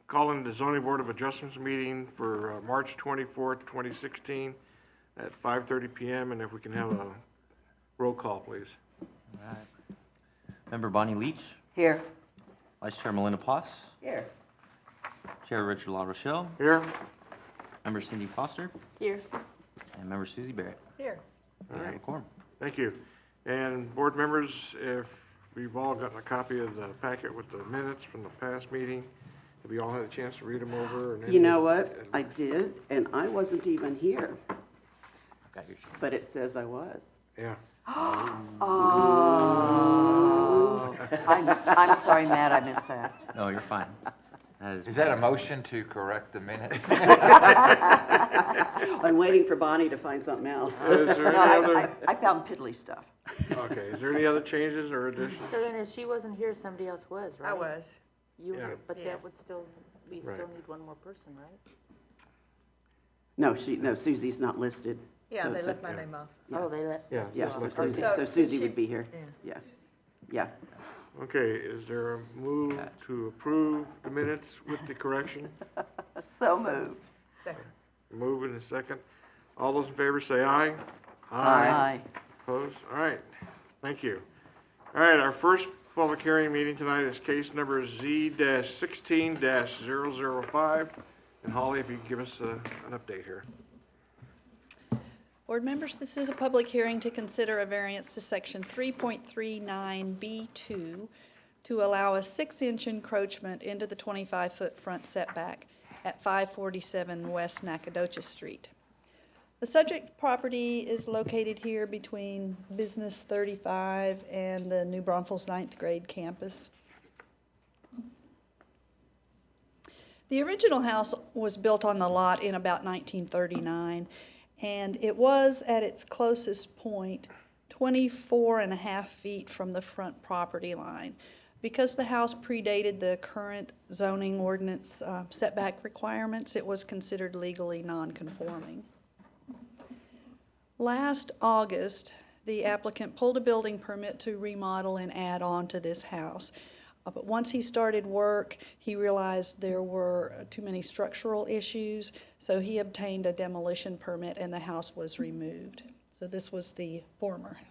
calling the Zoning Board of Adjustments meeting for March 24th, 2016 at 5:30 PM, and if we can have a roll call, please. All right. Member Bonnie Leach, Here. Vice Chair Melinda Poss, Here. Chair Richard LaRochelle, Here? Member Cindy Foster, Here. and Member Susie Barrett. Here. We have a quorum. Thank you. And board members, if we've all gotten a copy of the packet with the minutes from the past meeting, have you all had a chance to read them over? And You know what? I did, and I wasn't even here, Got your sheet. but it says I was. Yeah. Oh. I'm sorry, Matt, I missed that. No, you're fine. Is that a motion to correct the minutes? I'm waiting for Bonnie to find something else. Is there any No, other, I found piddly stuff. okay, is there any other changes or additions? So then if she wasn't here, somebody else was, right? I was. You were, Yeah. but Yeah. that would still, we Right. still need one more person, right? No, Susie's not listed. Yeah, So they it's left a- my name off. Yeah. Oh, they let, Yeah. Yeah, just so left Susie, it. so Susie she- would be here. Yeah. Yeah. Okay, is there a move to approve the minutes with the correction? So moved. Second. Move in a second. All those in favor say aye. Aye. Opposed? All right, thank you. All right, our first public hearing meeting tonight is case number Z-16-005. And Holly, if you could give us an update here. Board members, this is a public hearing to consider a variance to section 3.39B2 to allow a 6-inch encroachment into the 25-foot front setback at 547 West Nacogdoches Street. The subject property is located here between Business 35 and the new Braunfels 9th grade campus. The original house was built on the lot in about 1939, and it was at its closest point 24.5 feet from the front property line. Because the house predated the current zoning ordinance setback requirements, it was considered legally non-conforming. Last August, the applicant pulled a building permit to remodel and add on to this house. But once he started work, he realized there were too many structural issues, so he obtained a demolition permit and the house was removed. So this was the former house.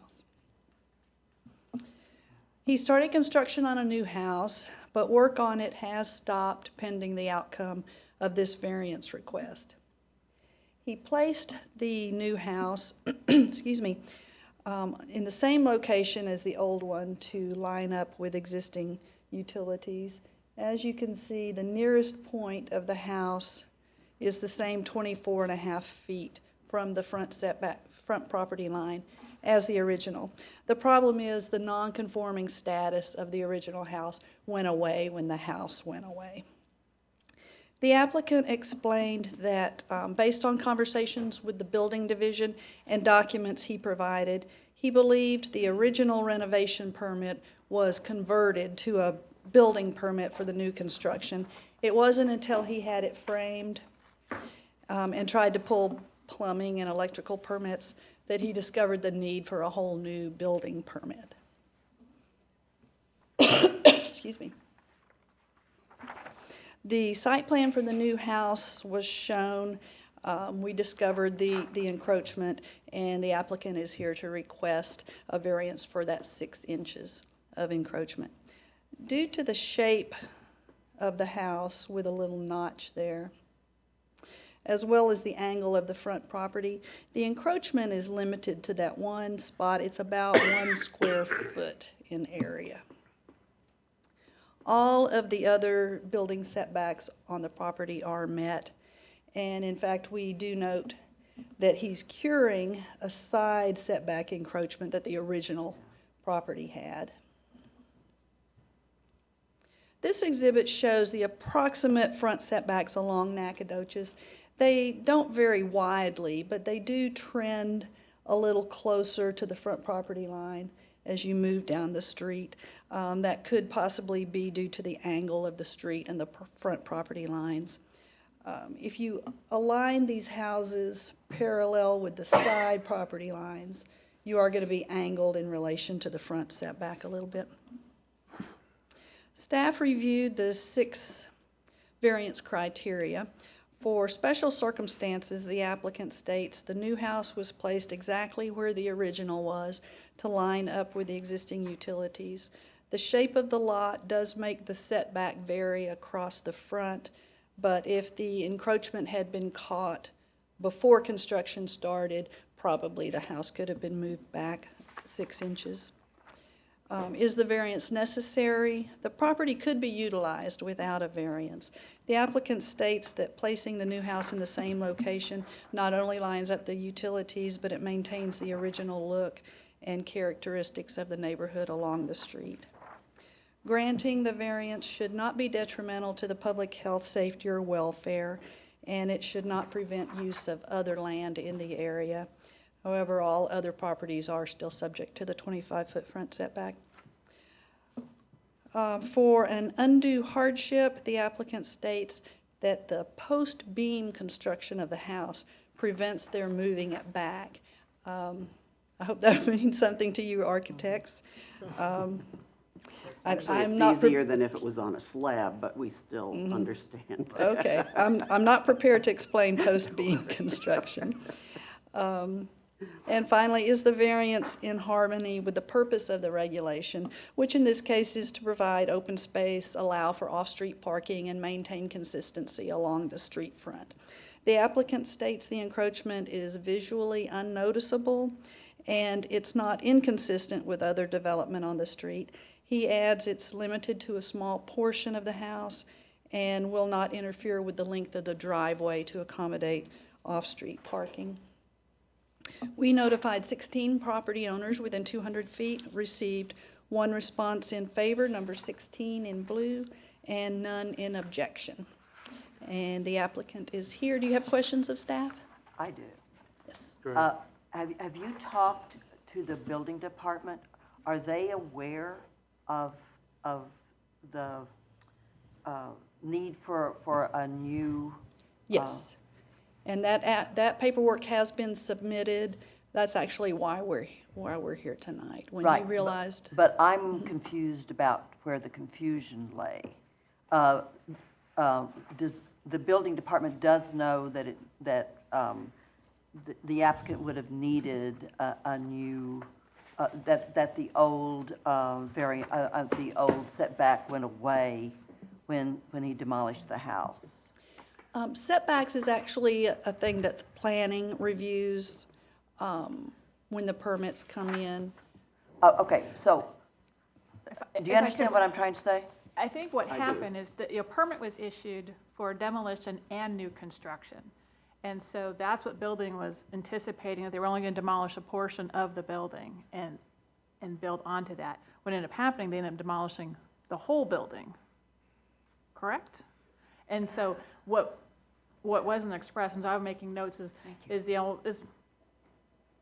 He started construction on a new house, but work on it has stopped pending the outcome of this variance request. He placed the new house, excuse me, in the same location as the old one to line up with existing utilities. As you can see, the nearest point of the house is the same 24.5 feet from the front property line as the original. The problem is the non-conforming status of the original house went away when the house went away. The applicant explained that based on conversations with the building division and documents he provided, he believed the original renovation permit was converted to a building permit for the new construction. It wasn't until he had it framed and tried to pull plumbing and electrical permits that he discovered the need for a whole new building permit. Excuse me. The site plan for the new house was shown. We discovered the encroachment, and the applicant is here to request a variance for that 6 inches of encroachment. Due to the shape of the house with a little notch there, as well as the angle of the front property, the encroachment is limited to that one spot. It's about 1 square foot in area. All of the other building setbacks on the property are met, and in fact, we do note that he's curing a side setback encroachment that the original property had. This exhibit shows the approximate front setbacks along Nacogdoches. They don't vary widely, but they do trend a little closer to the front property line as you move down the street. That could possibly be due to the angle of the street and the front property lines. If you align these houses parallel with the side property lines, you are going to be angled in relation to the front setback a little bit. Staff reviewed the variance criteria. For special circumstances, the applicant states the new house was placed exactly where the original was to line up with the existing utilities. The shape of the lot does make the setback vary across the front, but if the encroachment had been caught before construction started, probably the house could have been moved back 6 inches. Is the variance necessary? The property could be utilized without a variance. The applicant states that placing the new house in the same location not only lines up the utilities, but it maintains the original look and characteristics of the neighborhood along the street. Granting the variance should not be detrimental to the public health, safety, or welfare, and it should not prevent use of other land in the area. However, all other properties are still subject to the 25-foot front setback. For an undue hardship, the applicant states that the post-beam construction of the house prevents their moving it back. I hope that means something to you architects. Actually, I'm not it's easier than if it was on a slab, but we still understand. Okay, I'm not prepared to explain post-beam construction. And finally, is the variance in harmony with the purpose of the regulation, which in this case is to provide open space, allow for off-street parking, and maintain consistency along the street front? The applicant states the encroachment is visually unnoticeable, and it's not inconsistent with other development on the street. He adds it's limited to a small portion of the house and will not interfere with the length of the driveway to accommodate off-street parking. We notified 16 property owners within 200 feet, received 1 response in favor, number 16 in blue, and none in objection. And the applicant is here. Do you have questions of staff? I do. Yes. Go ahead. Have you talked to the building department? Are they aware of the need for a new? Yes. And that paperwork has been submitted. That's actually why we're here tonight. When Right, you realized. But I'm confused about where the confusion lay. Does the building department does know that the applicant would have needed a new that the old the old setback went away when he demolished the house? Setbacks is actually a thing that planning reviews when the permits come in. Okay, so do you if I understand could- what I'm trying to say? I think what happened is that a permit was issued for demolition and new construction. And so that's what building was anticipating, that they were only going to demolish a portion of the building and build onto that. What ended up happening, they ended up demolishing the whole building, correct? And so what wasn't expressed, and so I'm making notes, is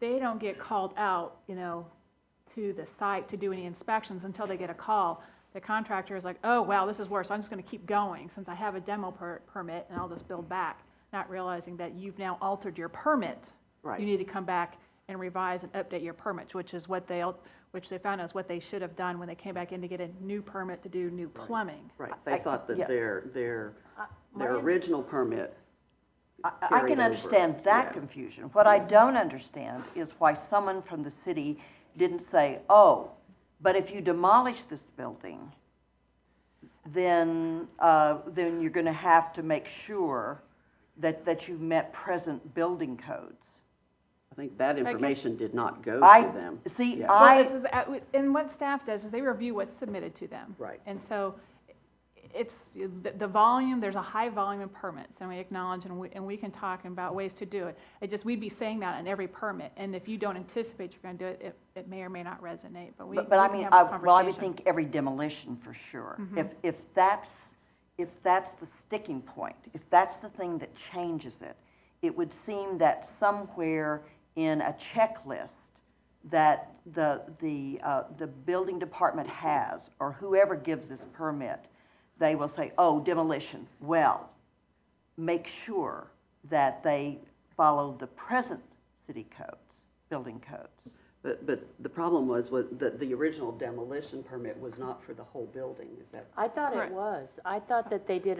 they don't get called out, to the site to do any inspections until they get a call. The contractor is like, oh, wow, this is worse. I'm just going to keep going since I have a demo permit and I'll just build back, not realizing that you've now altered your permit. Right. You need to come back and revise and update your permit, which they found out is what they should have done when they came back in to get a new permit to do new plumbing. Right, they thought that yeah. their my- original permit I carried can over. understand that Yeah. confusion. What I don't understand is why someone from the city didn't say, oh, but if you demolish this building, then you're going to have to make sure that you've met present building codes. I think that information did not go I to them. see. Yeah. Well, and what staff does is they review what's submitted to them. Right. And so it's the volume, there's a high volume of permits, and we acknowledge, and we can talk about ways to do it. We'd be saying that in every permit, and if you don't anticipate you're going to do it, it may or may not resonate, but we But we I can mean, have a conversation. well, I would think every demolition for sure. If that's the sticking point, if that's the thing that changes it, it would seem that somewhere in a checklist that the building department has, or whoever gives this permit, they will say, oh, demolition. Well, make sure that they follow the present city codes, building codes. But the problem was that the original demolition permit was not for the whole building, is that? I thought it Correct. was. I thought that they did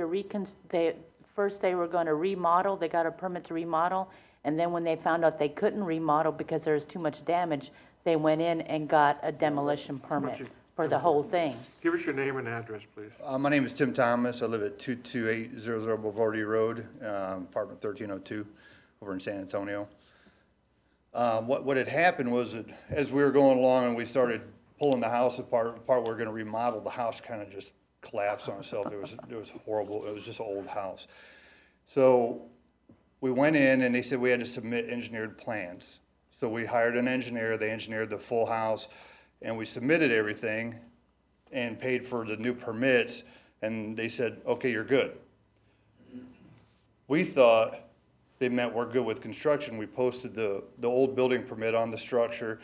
first they were going to remodel, they got a permit to remodel, and then when they found out they couldn't remodel because there was too much damage, they went in and got a demolition permit for the whole thing. Give us your name and address, please. My name is Tim Thomas. I live at 22800 Boulevardy Road, apartment 1302, over in San Antonio. What had happened was that as we were going along and we started pulling the house apart, the part we were going to remodel, the house kind of just collapsed on itself. It was horrible. It was just an old house. So we went in and they said we had to submit engineered plans. So we hired an engineer. They engineered the full house, and we submitted everything and paid for the new permits, and they said, okay, you're good. We thought they meant we're good with construction. We posted the old building permit on the structure.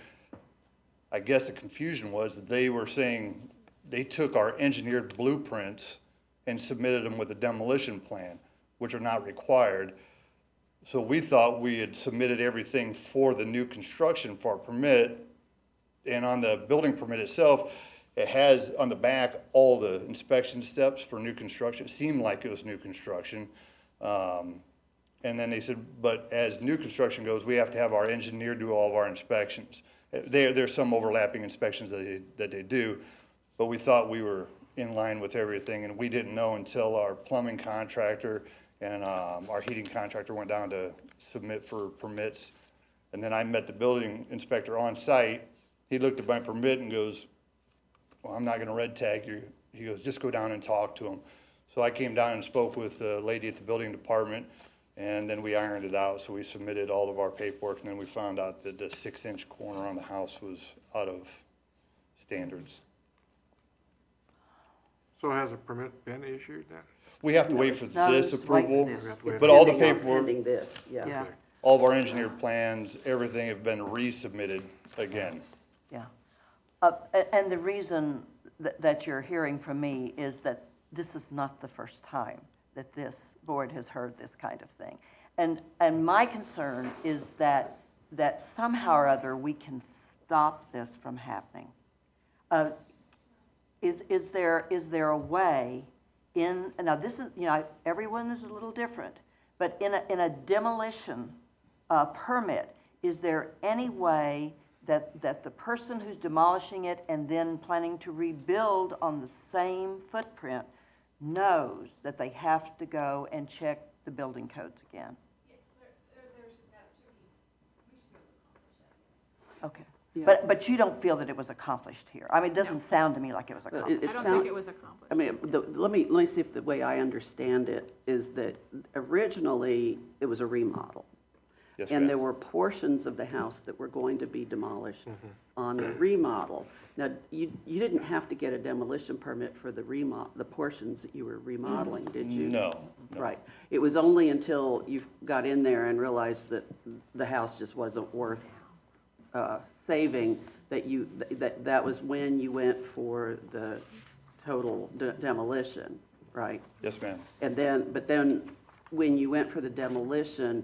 I guess the confusion was that they were saying they took our engineered blueprints and submitted them with a demolition plan, which are not required. So we thought we had submitted everything for the new construction for our permit. And on the building permit itself, it has on the back all the inspection steps for new construction. It seemed like it was new construction. And then they said, but as new construction goes, we have to have our engineer do all of our inspections. There's some overlapping inspections that they do, but we thought we were in line with everything, and we didn't know until our plumbing contractor and our heating contractor went down to submit for permits. And then I met the building inspector on site. He looked at my permit and goes, well, I'm not gonna red tag you. He goes, just go down and talk to him. So I came down and spoke with the lady at the building department, and then we ironed it out. So we submitted all of our paperwork, and then we found out that the 6-inch corner on the house was out of standards. So has a permit been issued then? We have to wait for No, this it's wait for approval, this. We have to wait but all the Pending on- paperwork, Pending this, yeah. Yeah, all of our engineered plans, everything have been resubmitted again. yeah. And the reason that you're hearing from me is that this is not the first time that this board has heard this kind of thing. And my concern is that somehow or other we can stop this from happening. Is there a way now this is, everyone is a little different, but in a demolition permit, is there any way that the person who's demolishing it and then planning to rebuild on the same footprint knows that they have to go and check the building codes again? Yes, there's that too. We should be able to accomplish that, yes. Okay. But you don't feel that it was accomplished here? I mean, it doesn't sound to me like it was accomplished. I don't think it was accomplished. I mean, let me see if the way I understand it is that originally it was a remodel. Yes, And ma'am. there were portions of the house that were going to be demolished on the remodel. Now, you didn't have to get a demolition permit for the portions that you were remodeling, did you? No. Right. It was only until you got in there and realized that the house just wasn't worth saving that was when you went for the total demolition, right? Yes, ma'am. But then when you went for the demolition,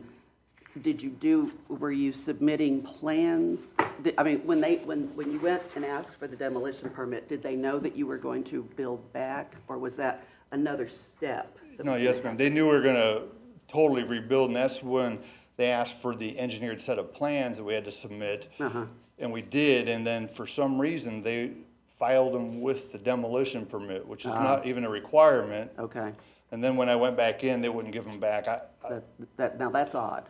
were you submitting plans? When you went and asked for the demolition permit, did they know that you were going to build back, or was that another step? No, yes, ma'am. They knew we were gonna totally rebuild, and that's when they asked for the engineered set of plans that we had to submit. And we did, and then for some reason, they filed them with the demolition permit, which is not even a requirement. Okay, And then when I went back in, they wouldn't give them back. now that's odd.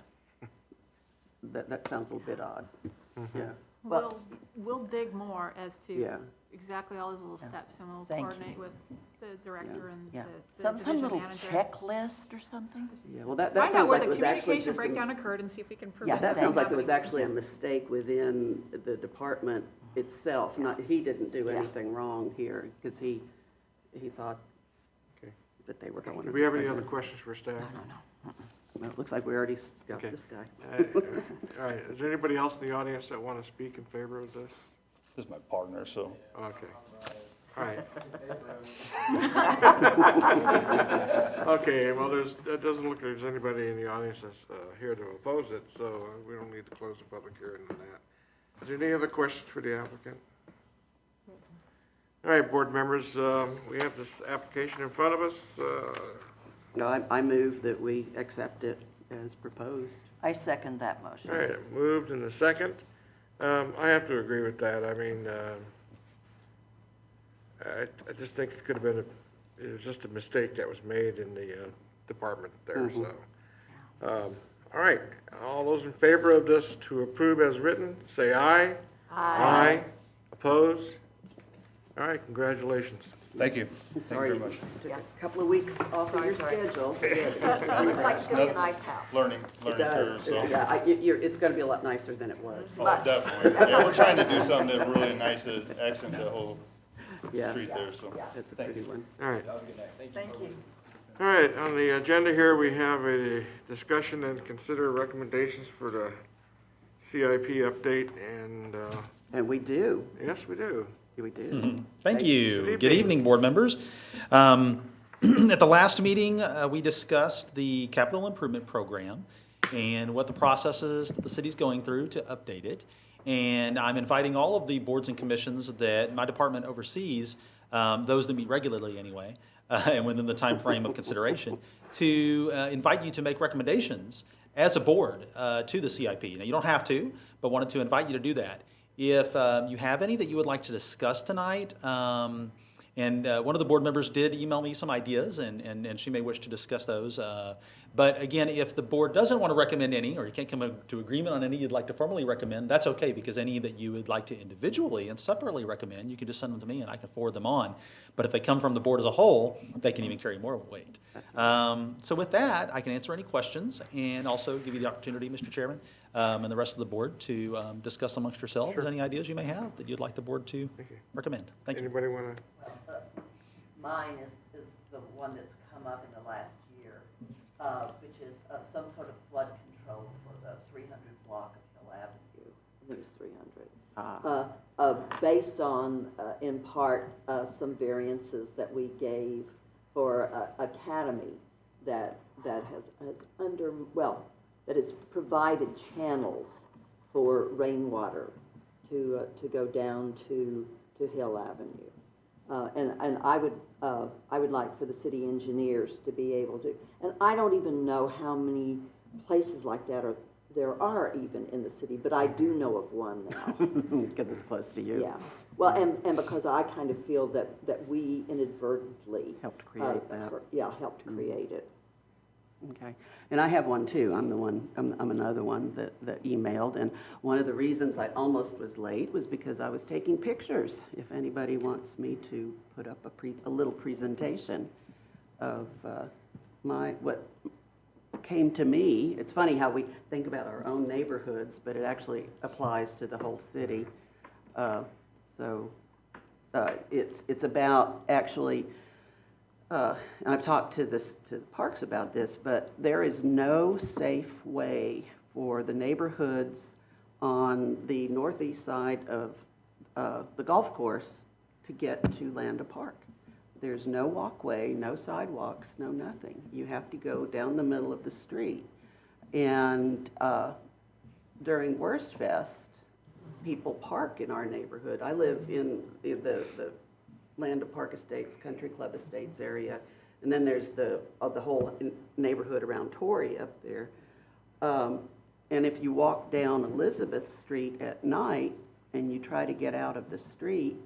That sounds a little bit odd, yeah. We'll dig more as Yeah. to exactly all those little steps, and we'll Thank you. coordinate with the director and Yeah. the Some division little manager. checklist or something? Yeah, well, that Find out sounds where like the it was actually communication just a. breakdown occurred and see if we can Yeah, prevent That that sounds from like it was happening. actually a mistake within the department itself, he didn't do Yeah. anything wrong here, because he thought Okay. that they were going. Do we have any other questions for staff? Well, it looks like we already got Okay. this guy. All right, is there anybody else in the audience that want to speak in favor of this? This is my partner, so. Okay, all right. Okay, well, it doesn't look like there's anybody in the audience that's here to oppose it, so we don't need to close the public hearing on that. Is there any other questions for the applicant? All right, board members, we have this application in front of us. No, I move that we accept it as proposed. I second that motion. All right, moved in the second. I have to agree with that. I mean, I just think it could have been, it was just a mistake that was made in the department there, so. All right, all those in favor of this to approve as written, say aye. Aye. Opposed? All right, congratulations. Thank you. Sorry, Thank you very much. took a couple of weeks off of your Sorry. schedule. Looks like it's gonna be a nice house. Learning It curve, does, so. yeah, it's gonna be a lot nicer than it was. Oh, definitely. Yeah, we're trying to do something that really nice that accents that whole Yeah. street there, so. It's a pretty one. All right. Thank you. All right, on the agenda here, we have a discussion and consider recommendations for the CIP update, and, And we do, yes, we do. we do. Thank you. Good Good evening. evening, board members. At the last meeting, we discussed the capital improvement program and what the process is that the city's going through to update it. And I'm inviting all of the boards and commissions that my department oversees, those that meet regularly anyway, and within the time frame of consideration, to invite you to make recommendations as a board to the CIP. Now, you don't have to, but wanted to invite you to do that. If you have any that you would like to discuss tonight, and one of the board members did email me some ideas, and she may wish to discuss those. But again, if the board doesn't want to recommend any, or you can't come to agreement on any you'd like to formally recommend, that's okay, because any that you would like to individually and separately recommend, you can just send them to me and I can forward them on. But if they come from the board as a whole, they can even carry more weight. So with that, I can answer any questions and also give you the opportunity, Mr. Chairman, and the rest of the board to discuss amongst yourselves any ideas you may have that you'd like the board to recommend. Thank you. Anybody want to? Mine is the one that's come up in the last year, which is some sort of flood control for the 300 block of Hill Avenue. I think it's 300. Based on, in part, some variances that we gave for Academy that has that has provided channels for rainwater to go down to Hill Avenue. And I would like for the city engineers to be able to, and I don't even know how many places like that there are even in the city, but I do know of one now. Because it's close to you. Yeah, well, and because I kind of feel that we inadvertently. Helped create that. Yeah, helped create it. Okay, and I have one too. I'm another one that emailed, and one of the reasons I almost was late was because I was taking pictures. If anybody wants me to put up a little presentation of what came to me. It's funny how we think about our own neighborhoods, but it actually applies to the whole city. It's about actually. And I've talked to the parks about this, but there is no safe way for the neighborhoods on the northeast side of the golf course to get to Landa Park. There's no walkway, no sidewalks, no nothing. You have to go down the middle of the street. And during Worst Fest, people park in our neighborhood. I live in the Landa Park Estates, Country Club Estates area, and then there's the whole neighborhood around Torrey up there. And if you walk down Elizabeth Street at night and you try to get out of the street,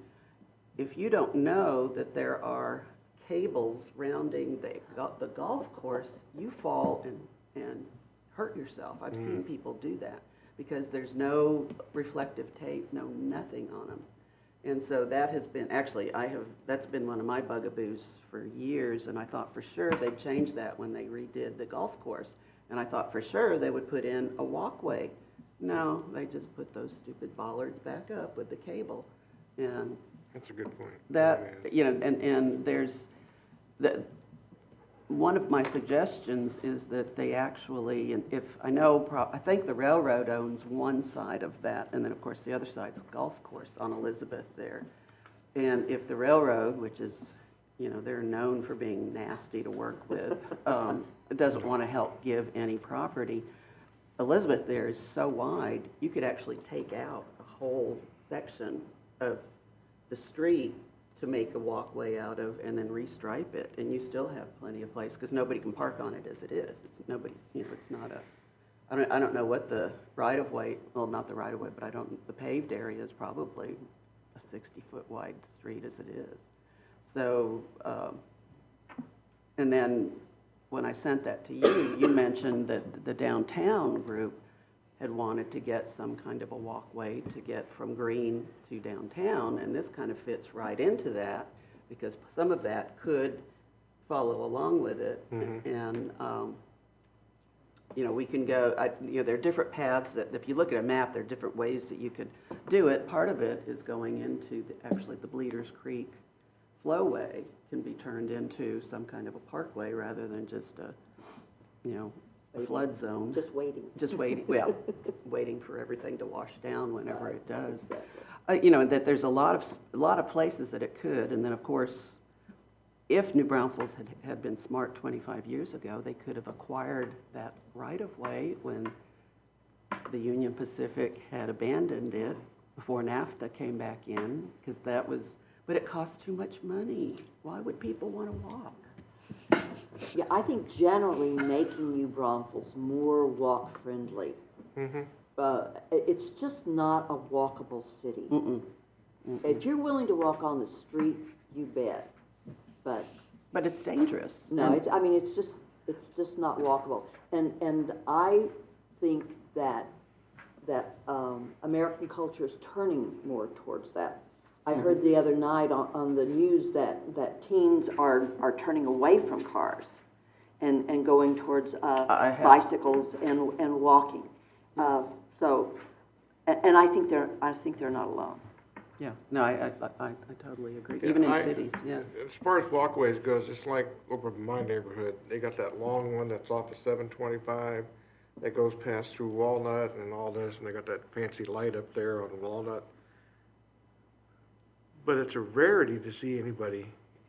if you don't know that there are cables rounding the golf course, you fall and hurt yourself. I've seen people do that because there's no reflective tape, no nothing on them. And so that has been, actually, that's been one of my bugaboos for years, and I thought for sure they'd change that when they redid the golf course. And I thought for sure they would put in a walkway. No, they just put those stupid bollards back up with the cable. And That's a good point. that, and there's, one of my suggestions is that they actually, and if, I think the railroad owns one side of that, and then of course the other side's golf course on Elizabeth there. And if the railroad, which is, they're known for being nasty to work with, doesn't want to help give any property, Elizabeth there is so wide, you could actually take out a whole section of the street to make a walkway out of and then restripe it, and you still have plenty of place, because nobody can park on it as it is. It's nobody, it's not a, I don't know what the right-of-way, well, not the right-of-way, but the paved area is probably a 60-foot wide street as it is. So, and then when I sent that to you, you mentioned that the downtown group had wanted to get some kind of a walkway to get from Green to downtown, and this kind of fits right into that, because some of that could follow along with it. And, we can go, there are different paths that, if you look at a map, there are different ways that you could do it. Part of it is going into, actually, the Bleeders Creek flowway can be turned into some kind of a parkway rather than just a flood zone. Just waiting. Just waiting, well, waiting for everything to wash down whenever it does. Exactly. That there's a lot of places that it could, and then, of course, if New Braunfels had been smart 25 years ago, they could have acquired that right-of-way when the Union Pacific had abandoned it before NAFTA came back in, because that was, but it cost too much money. Why would people want to walk? Yeah, I think generally making New Braunfels more walk-friendly. It's just not a walkable city. If you're willing to walk on the street, you bet. But it's dangerous. no, it's just not walkable. And I think that American culture is turning more towards that. I heard the other night on the news that teens are turning away from cars and going towards bicycles and walking. So, and I think they're not alone. Yeah, no, I totally agree, even in cities, yeah. As far as walkways goes, it's like over in my neighborhood, they got that long one that's off of 725 that goes past through Walnut and all this, and they got that fancy light up there on Walnut. But it's a rarity to see anybody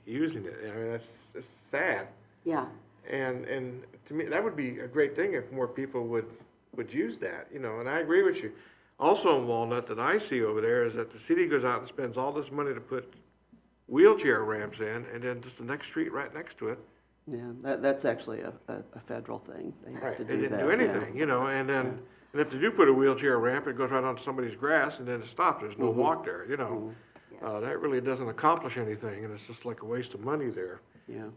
using it. I mean, it's sad. Yeah. And to me, that would be a great thing if more people would use that, and I agree with you. Also in Walnut that I see over there is that the city goes out and spends all this money to put wheelchair ramps in, and then just the next street right next to it. Yeah, that's actually a federal thing. They have to They do didn't that, do anything, and then, and if they do put a wheelchair ramp, it goes right onto somebody's grass and then it stops. There's no walk there, That really doesn't accomplish anything, and it's just like a waste of money there. Yeah.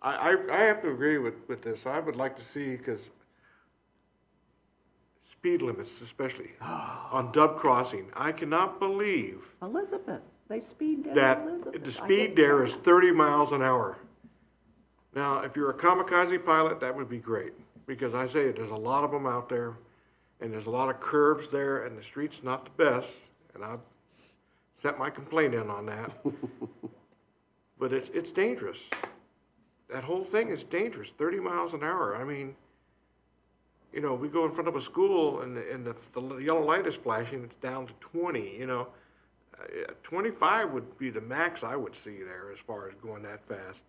I have to agree with this. I would like to see, because speed limits, especially on Dub Crossing, I cannot believe Elizabeth, they speed down that Elizabeth. the I speed get there is gas. 30 miles an hour. Now, if you're a kamikaze pilot, that would be great, because I say there's a lot of them out there, and there's a lot of curves there, and the street's not the best, and I've set my complaint in on that. But it's dangerous. That whole thing is dangerous, 30 miles an hour. I mean, we go in front of a school and the yellow light is flashing, it's down to 20, 25 would be the max I would see there as far as going that fast.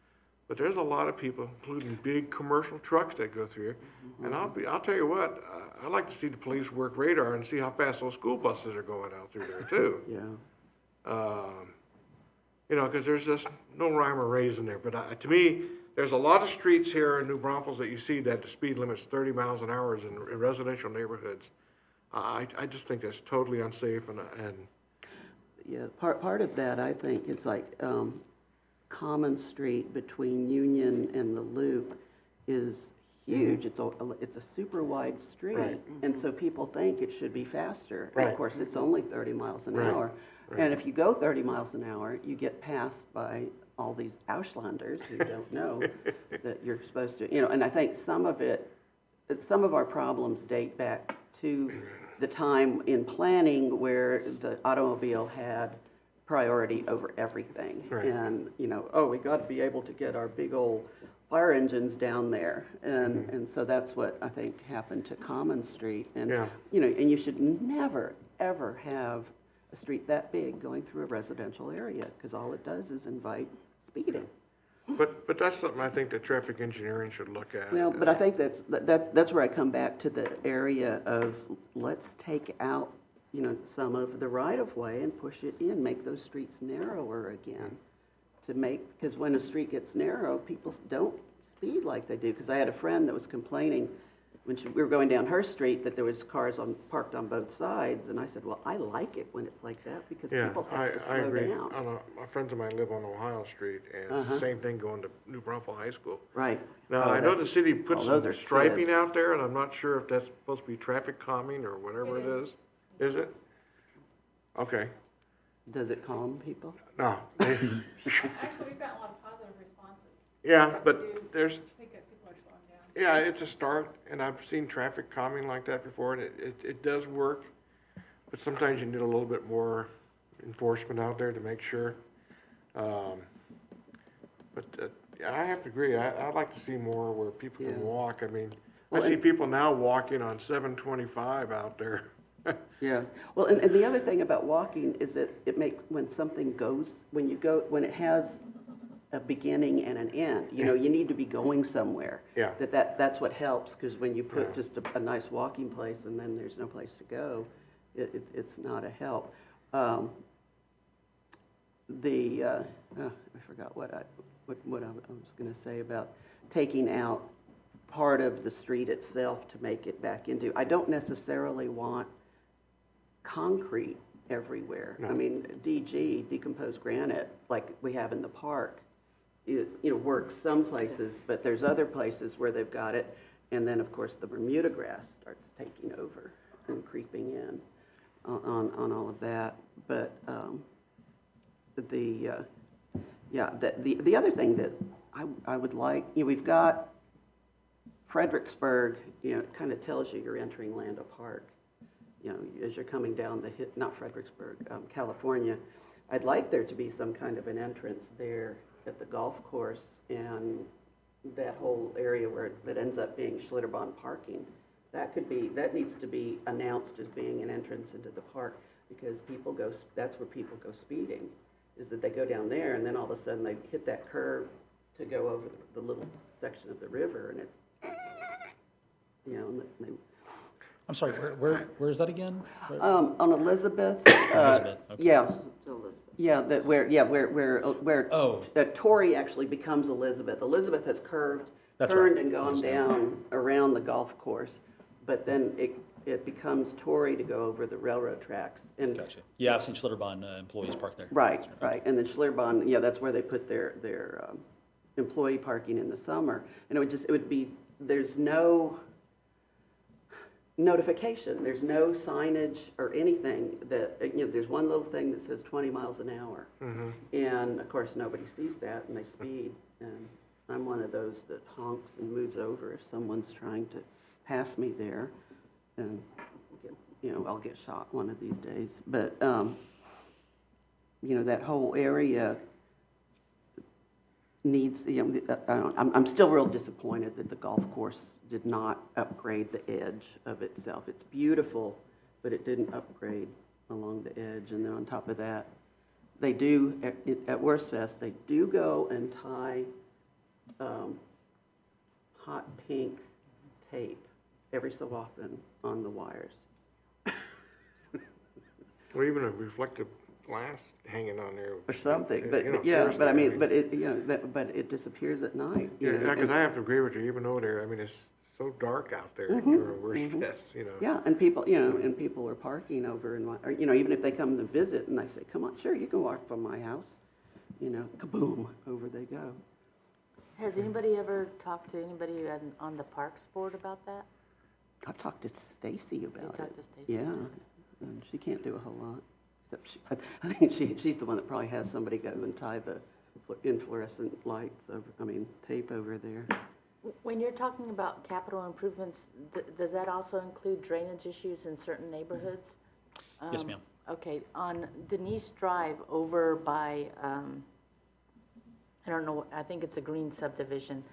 But there's a lot of people, including big commercial trucks that go through. And I'll tell you what, I'd like to see the police work radar and see how fast those school buses are going out through there too. Yeah. Because there's just no rhyme or reason there. But to me, there's a lot of streets here in New Braunfels that you see that the speed limit's 30 miles an hour in residential neighborhoods. I just think that's totally unsafe and Yeah, part of that, I think, is like Common Street between Union and the Loop is huge. It's a super wide street. Right. And so people think it should be faster. And Right. of course, it's only 30 miles an Right. hour. Right. And if you go 30 miles an hour, you get passed by all these Auslanders who don't know that you're supposed to, and I think some of our problems date back to the time in planning where the automobile had priority over everything. Right. And, we got to be able to get our big old fire engines down there. And so that's what I think happened to Common Street. And, Yeah. And you should never, ever have a street that big going through a residential area, because all it does is invite speeding. But that's something I think that traffic engineering should look at. Well, but I think that's where I come back to the area of let's take out some of the right-of-way and push it in, make those streets narrower again. Because when a street gets narrow, people don't speed like they do. Because I had a friend that was complaining when we were going down her street that there was cars parked on both sides. And I said, well, I like it when it's like that because Yeah, people I have to slow agree. down. My friends of mine live on Ohio Street, and it's the same thing going to New Braunfels High School. Right. Now, Oh, I know that- the city put oh, those some are striping kids. out there, and I'm not sure if that's supposed to be traffic calming or whatever it is. Is it? Okay, Does it calm people? no. Actually, we've gotten a lot of positive responses. Yeah, but there's, I think that people are slowing down. yeah, it's a start, and I've seen traffic calming like that before, and it does work. But sometimes you need a little bit more enforcement out there to make sure. But yeah, I have to agree, I'd like to see more where people can Yeah. walk. I mean, I Well, see and- people now walking on 725 out there. Yeah, well, and the other thing about walking is that when something goes, when it has a beginning and an end, you need to be going somewhere. Yeah. That's what helps, because when you put Yeah. just a nice walking place and then there's no place to go, it's not a help. I forgot what I was gonna say about taking out part of the street itself to make it back into. I don't necessarily want concrete everywhere. I mean, DG, decomposed granite, like we have in the park, works some places, but there's other places where they've got it. And then, of course, the Bermuda grass starts taking over and creeping in on all of that. But the other thing that I would like, we've got Fredericksburg, it kind of tells you you're entering Lando Park. As you're coming down not Fredericksburg, California. I'd like there to be some kind of an entrance there at the golf course and that whole area that ends up being Schlitterbahn parking. That needs to be announced as being an entrance into the park, because that's where people go speeding, is that they go down there and then all of a sudden they hit that curve to go over the little section of the river, and it's, and they, I'm sorry, where is that again? on Elizabeth. Elizabeth, okay. Yeah, where Oh. Torrey actually becomes Elizabeth. Elizabeth has turned right. and gone down around the golf course, but then it becomes Torrey to go over the railroad tracks. And Gotcha. Yeah, I've seen Schlitterbahn employees park there. right, and then Schlitterbahn, that's where they put their employee parking in the summer. And there's no notification, there's no signage or anything that, there's one little thing that says 20 miles an hour. And of course, nobody sees that and they speed. And I'm one of those that honks and moves over if someone's trying to pass me there. And, I'll get shot one of these days. But, that whole area needs, I'm still real disappointed that the golf course did not upgrade the edge of itself. It's beautiful, but it didn't upgrade along the edge. And then on top of that, they do, at Worst Fest, they do go and tie hot pink tape every so often on the wires. Or even a reflective glass hanging on there. Or something, but seriously, I mean, but it disappears at night. Yeah, because I have to agree with you, even over there, I mean, it's so dark out there during Worst Fest, Yeah, and people, people are parking over in or, even if they come to visit and they say, come on, sure, you can walk from my house, kaboom, over they go. Has anybody ever talked to anybody on the Parks Board about that? I've talked to Stacy about it. talked to Stacy? Yeah, and she can't do a whole lot. Except I think she's the one that probably has somebody go and tie the inflorescent lights tape over there. When you're talking about capital improvements, does that also include drainage issues in certain neighborhoods? Yes, ma'am. Okay, on Denise Drive over by, I don't know, I think it's a green subdivision.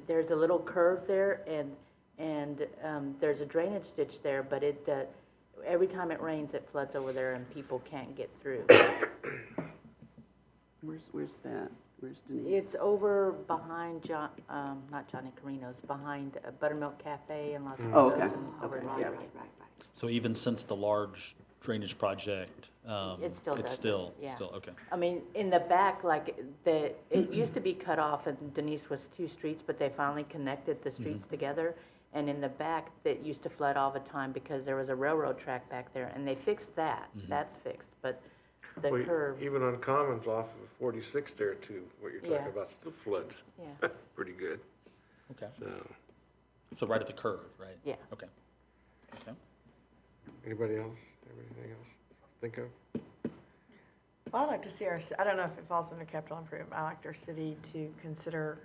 There's a little curve there and there's a drainage ditch there, but every time it rains, it floods over there and people can't get through. Where's that? Where's Denise? It's over behind not Johnny Carino's, behind Buttermilk Cafe and Los Oh, okay. Gatos and over Okay, in yeah. Lafayette. So even since the large drainage project, It still it's does it, still, yeah. okay. I mean, in the back, like, it used to be cut off and Denise was 2 streets, but they finally connected the streets together. And in the back, that used to flood all the time because there was a railroad track back there, and they fixed that. That's fixed, but the Well, curve, even on Commons off of 46 there too, what you're Yeah. talking about still floods. yeah, Pretty good, Okay, so. so right at the curve, right? yeah. Okay. Okay. Anybody else? Anything else think of? Well, I'd like to see I don't know if it falls under capital improvement, I'd like our city to consider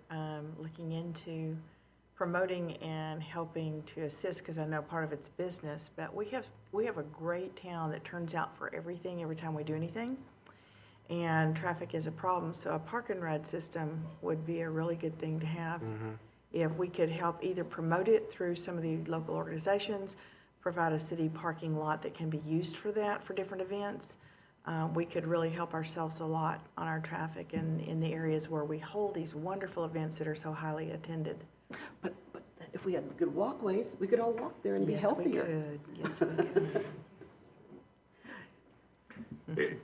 looking into promoting and helping to assist, because I know part of it's business, but we have a great town that turns out for everything every time we do anything, and traffic is a problem, so a park and ride system would be a really good thing to have. If we could help either promote it through some of the local organizations, provide a city parking lot that can be used for that, for different events, we could really help ourselves a lot on our traffic and in the areas where we hold these wonderful events that are so highly attended. But if we had good walkways, we could all walk there and be Yes, we healthier. could. Yes, we could.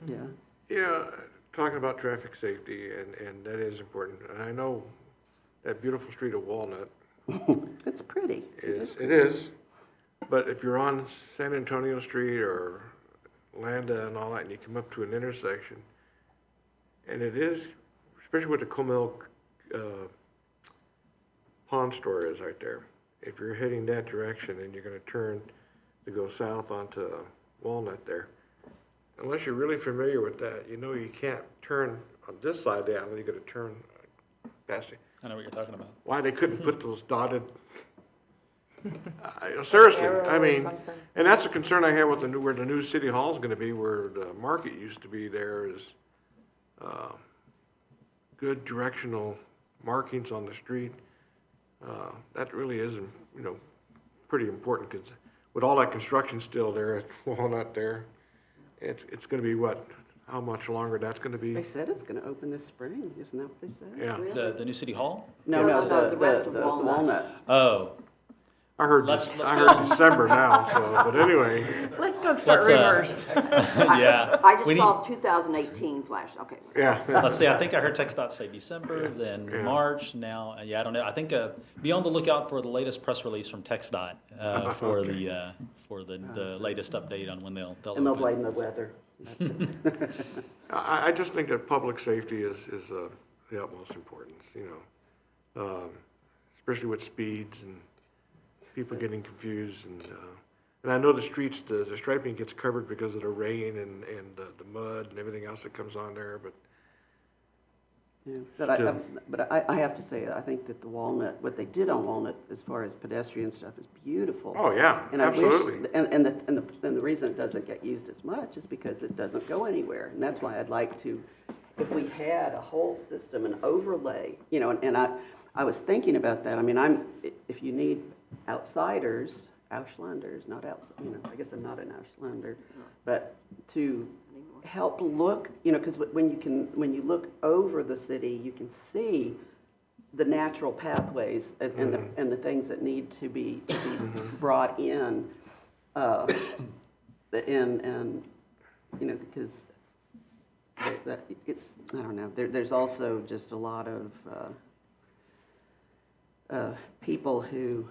Yeah. Yeah, talking about traffic safety, and that is important. And I know that beautiful street of Walnut It's pretty. it is, but if you're on San Antonio Street or Landa and all that, and you come up to an intersection, and it is, especially with the Comel Pond store is right there. If you're heading that direction and you're gonna turn to go south onto Walnut there, unless you're really familiar with that, you know you can't turn on this side of the alley, you gotta turn past it. I know what you're talking about. Why they couldn't put those dotted, seriously, Arrow I or mean, something. and that's a concern I have with where the new city hall is gonna be, where the market used to be there is, good directional markings on the street. That really is, you know, pretty important, because with all that construction still there at Walnut there, it's gonna be what, how much longer that's gonna be? They said it's gonna open this spring, isn't that what they said? Yeah, The new city hall? No, No, no, the rest of the Walnut. Walnut. Oh, I heard, Let's I heard December now, so, but anyway, Let's don't start Let's, rumors. yeah. I We just need- saw 2018 flash, okay. yeah. Let's see, I think I heard TxDOT say December, then Yeah. March, now, yeah, I don't know. I think, be on the lookout for the latest press release from TxDOT, for the latest update on when they'll And they'll open. blame the weather. I just think that public safety is the utmost importance, you know, especially with speeds and people getting confused, and I know the streets, the striping gets covered because of the rain and the mud and everything else that comes on there, but Yeah, but Still. I have to say, I think that the Walnut, what they did on Walnut as far as pedestrian stuff is beautiful. oh, yeah, And I wish, absolutely. and the reason it doesn't get used as much is because it doesn't go anywhere. And that's why I'd like to, if we had a whole system, an overlay, you know, and I was thinking about that. I mean, if you need outsiders, Auschlanders, not outside, you know, I guess I'm not an Auslander, but to help look, you know, because when you look over the city, you can see the natural pathways and the things that need to be brought in, and you know, because it's, I don't know, there's also just a lot of people who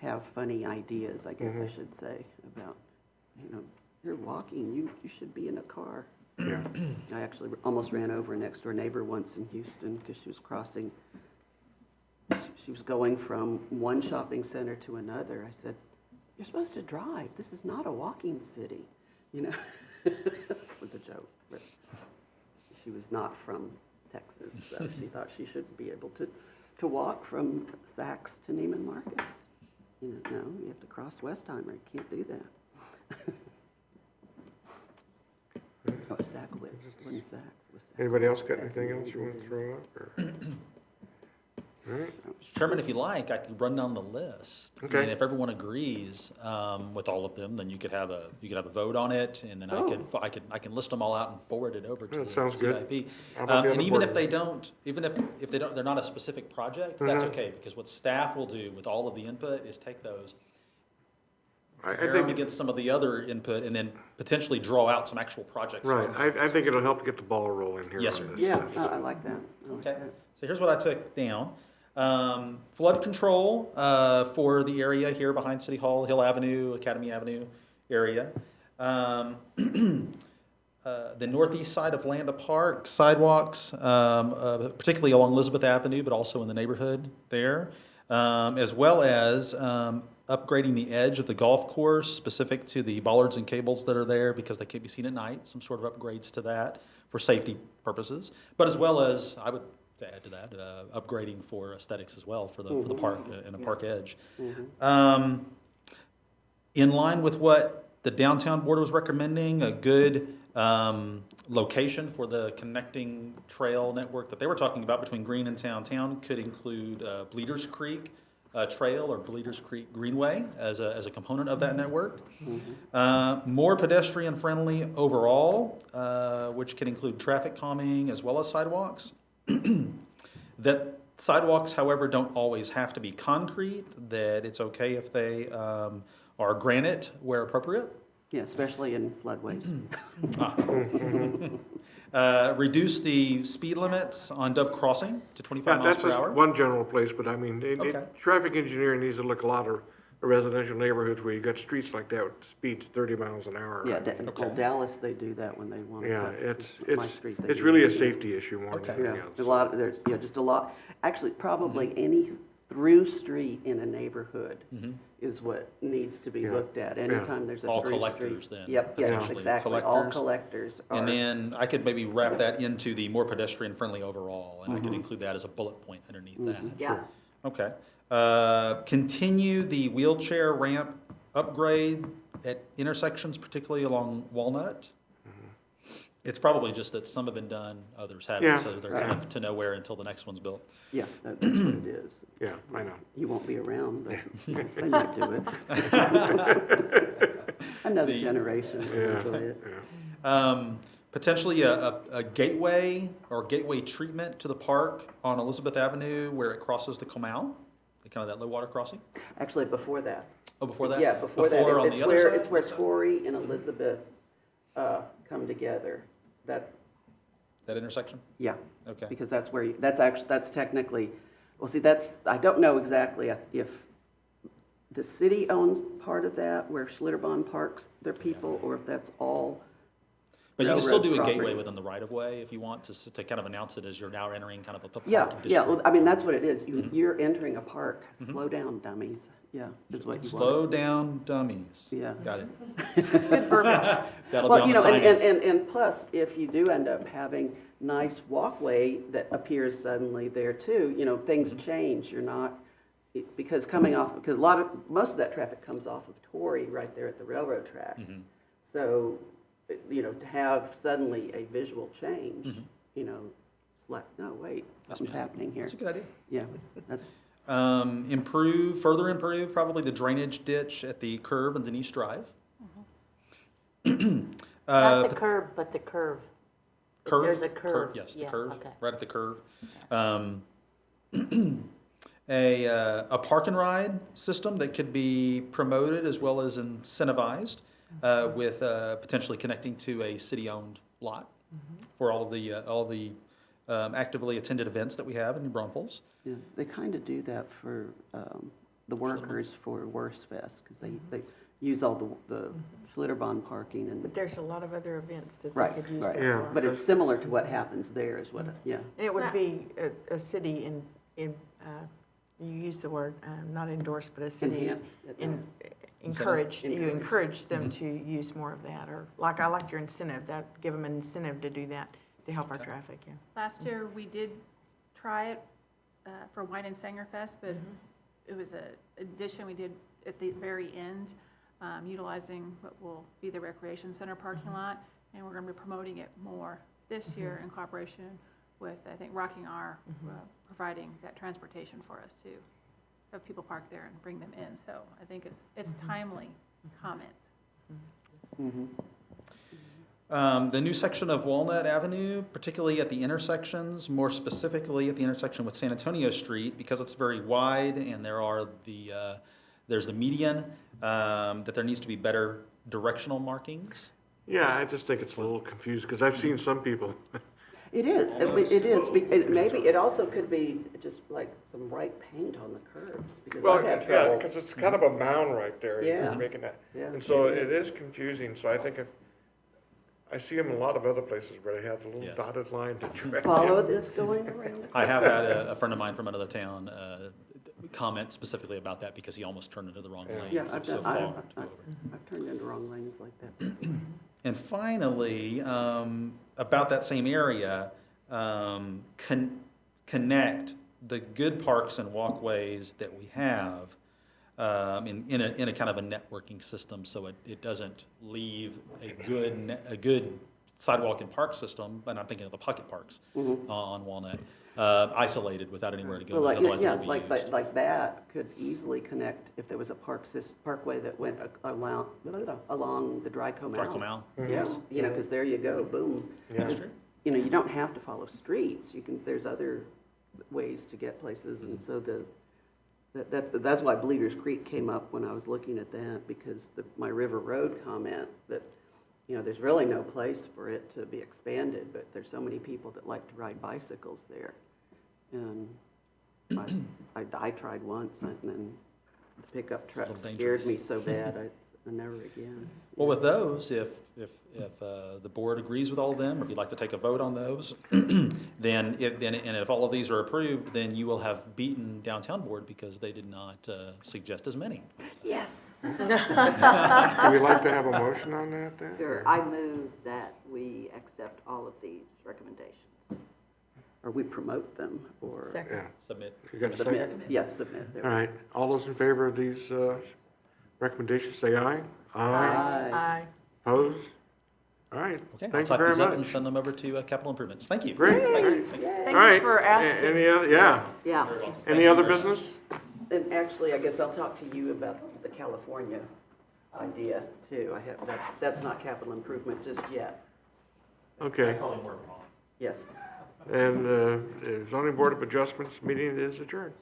have funny ideas, I guess I should say, about, you know, you're walking, you should be in a car. Yeah. I actually almost ran over a next door neighbor once in Houston because she was crossing, she was going from one shopping center to another. I said, you're supposed to drive. This is not a walking city, you know. It was a joke, but she was not from Texas, so she thought she should be able to walk from Saks to Neiman Marcus. You know, no, you have to cross Westheimer. You can't do that. Oh, Sackwitz, wasn't Saks, it was Saks. Anybody else got anything else you want to throw up, or? All right, Chairman, if you like, I could run down the list. Okay. And if everyone agrees with all of them, then you could have a vote on it, and then I can list them all out and forward it over to That the sounds good. CIP. How about the And other even board if they don't, they're not a specific project, that's Mhm. okay, because what staff will do with all of the input is take those, I compare them think, against some of the other input, and then potentially draw out some actual projects. right, from I think it'll help get the ball rolling here Yes, on sir. this Yeah, stuff. I like that. I like Okay, that. so here's what I took down. Flood control for the area here behind City Hall, Hill Avenue, Academy Avenue area. The northeast side of Lambda Park, sidewalks, particularly along Elizabeth Avenue, but also in the neighborhood there, as well as upgrading the edge of the golf course specific to the bollards and cables that are there because they can't be seen at night, some sort of upgrades to that for safety purposes, but as well as, I would add to that, upgrading for aesthetics as well for the park and the park edge. In line with what the downtown board was recommending, a good location for the connecting trail network that they were talking about between Green and Town could include Bleeders Creek Trail or Bleeders Creek Greenway as a component of that network. More pedestrian friendly overall, which can include traffic calming as well as sidewalks. That sidewalks, however, don't always have to be concrete, that it's okay if they are granite where appropriate. Yeah, especially in floodways. Reduce the speed limits on Dove Crossing to 25 miles That's per just hour. one general place, but I mean, Okay. traffic engineering needs to look a lot of residential neighborhoods where you got streets like that with speeds 30 miles an hour. Yeah, Okay. Dallas, they do that when they want to. Yeah, cut my street, they it's do really that. a safety issue more than Okay. anything Yeah, else. a lot, there's, yeah, just a lot, actually, probably any through street in a neighborhood is what needs to be Yeah. looked at, anytime there's a All through street. collectors then, Yep, yes, potentially exactly, all collectors are. And then I could maybe wrap that into the more pedestrian friendly overall, and I could include that as a bullet point underneath that. Yeah. Okay. Continue the wheelchair ramp upgrade at intersections, particularly along Walnut. It's probably just that some have been done, others haven't, Yeah. so they're kind of to nowhere until the next one's built. Yeah, that's what it is. Yeah, I know. You won't be around, but they might do it. Another generation will enjoy it. Potentially a gateway or gateway treatment to the park on Elizabeth Avenue where it crosses the Comal, kind of that low water crossing. Actually, before that. Oh, before that? Yeah, before that. On It's the other where, side? it's where Torrey and Elizabeth come together. That, That intersection? yeah. Okay. Because that's where, that's technically, well, see, I don't know exactly if the city owns part of that, where Schlitterbahn parks their people, or if that's all But you can still railroad do a property. gateway within the right of way if you want to kind of announce it as you're now entering kind of a park Yeah, district. yeah, well, I mean, that's what it is. You're entering a park. Slow down, dummies. Yeah, is what you want. Slow down, dummies. Yeah. Got it. Good verbiage. That'll be Well, on you the know, sign. and plus, if you do end up having nice walkway that appears suddenly there too, you know, things change. You're not, because because most of that traffic comes off of Torrey right there at the railroad track. So, you know, to have suddenly a visual change, you know, it's like, no, wait, something's happening here. That's a good idea. Yeah, that's, Further improve probably the drainage ditch at the curve and Denise Drive. Not the curb, but the curve. Curve? There's a curve. Yes, the Yeah, curve, okay. right at the curve. A park and ride system that could be promoted as well as incentivized with potentially connecting to a city-owned lot for all of the actively attended events that we have in New Braunfels. yeah, they kind of do that for the workers for Worst Fest, because they use all the Schlitterbahn parking and. But there's a lot of other events that they Right, could use right. that Yeah. for. But it's similar to what happens there is what, yeah. And it would be a city you use the word, not endorsed, but a city Enhance, that's encouraged, you Encourage. encourage them to use more of that, or I like your incentive, give them an incentive to do that, to help our traffic, yeah. Last year, we did try it for Wine and Sanger Fest, but it was an addition we did at the very end, utilizing what will be the recreation center parking lot, and we're going to be promoting it more this year in cooperation with, I think, Rocking R, providing that transportation for us to have people park there and bring them in. So I think it's timely comment. The new section of Walnut Avenue, particularly at the intersections, more specifically at the intersection with San Antonio Street, because it's very wide and there are there's the median, that there needs to be better directional markings. Yeah, I just think it's a little confused, because I've seen some people, It is, it is, maybe it also could be just like some bright paint on the curbs, because well, I've had yeah, trouble. because it's kind of a mound right there. Yeah. You're making that. Yeah. And so it is confusing, so I think if, I see them in a lot of other places where they have the little Yes. dotted line to direct Follow you. this going around? I have had a friend of mine from another town comment specifically about that because he almost turned into the wrong lane. Yeah, so I've so done, far. I've turned into wrong lanes like that before. And finally, about that same area, connect the good parks and walkways that we have in a kind of a networking system, so it doesn't leave a good sidewalk and park system, and I'm thinking of the pocket parks on Walnut, isolated without anywhere to go. Well, like, otherwise yeah, they'll be used. like that could easily connect if there was a parkway that went along the Dry Comb Dry Alley. Comb Alley. Yeah, you know, because there you go, boom. Yeah. Because, you know, you don't have to follow streets, there's other ways to get places, and so that's why Bleeders Creek came up when I was looking at that, because my River Road comment that, you know, there's really no place for it to be expanded, but there's so many people that like to ride bicycles there. And I tried once, and then the pickup truck little scared dangerous. me so bad, I never again. Well, with those, if the board agrees with all of them, or if you'd like to take a vote on those, then if all of these are approved, then you will have beaten Downtown Board because they did not suggest as many. Yes. Would we like to have a motion on that then? Sure, I move that we accept all of these recommendations. Or we promote them, or Second. Yeah. Submit. You got a submit, second? yes, submit. There All we right, all those in favor of these recommendations, say aye. go. Aye. Aye. Opposed? All right, Okay, I'll thank you type very these up and much. send them over to capital improvements. Thank you. Great, all right. All right. Thanks for asking. Any other, yeah, Yeah. any other business? And actually, I guess I'll talk to you about the California idea too. That's not capital improvement just yet. Okay, Yes. and the zoning board of adjustments meeting is adjourned.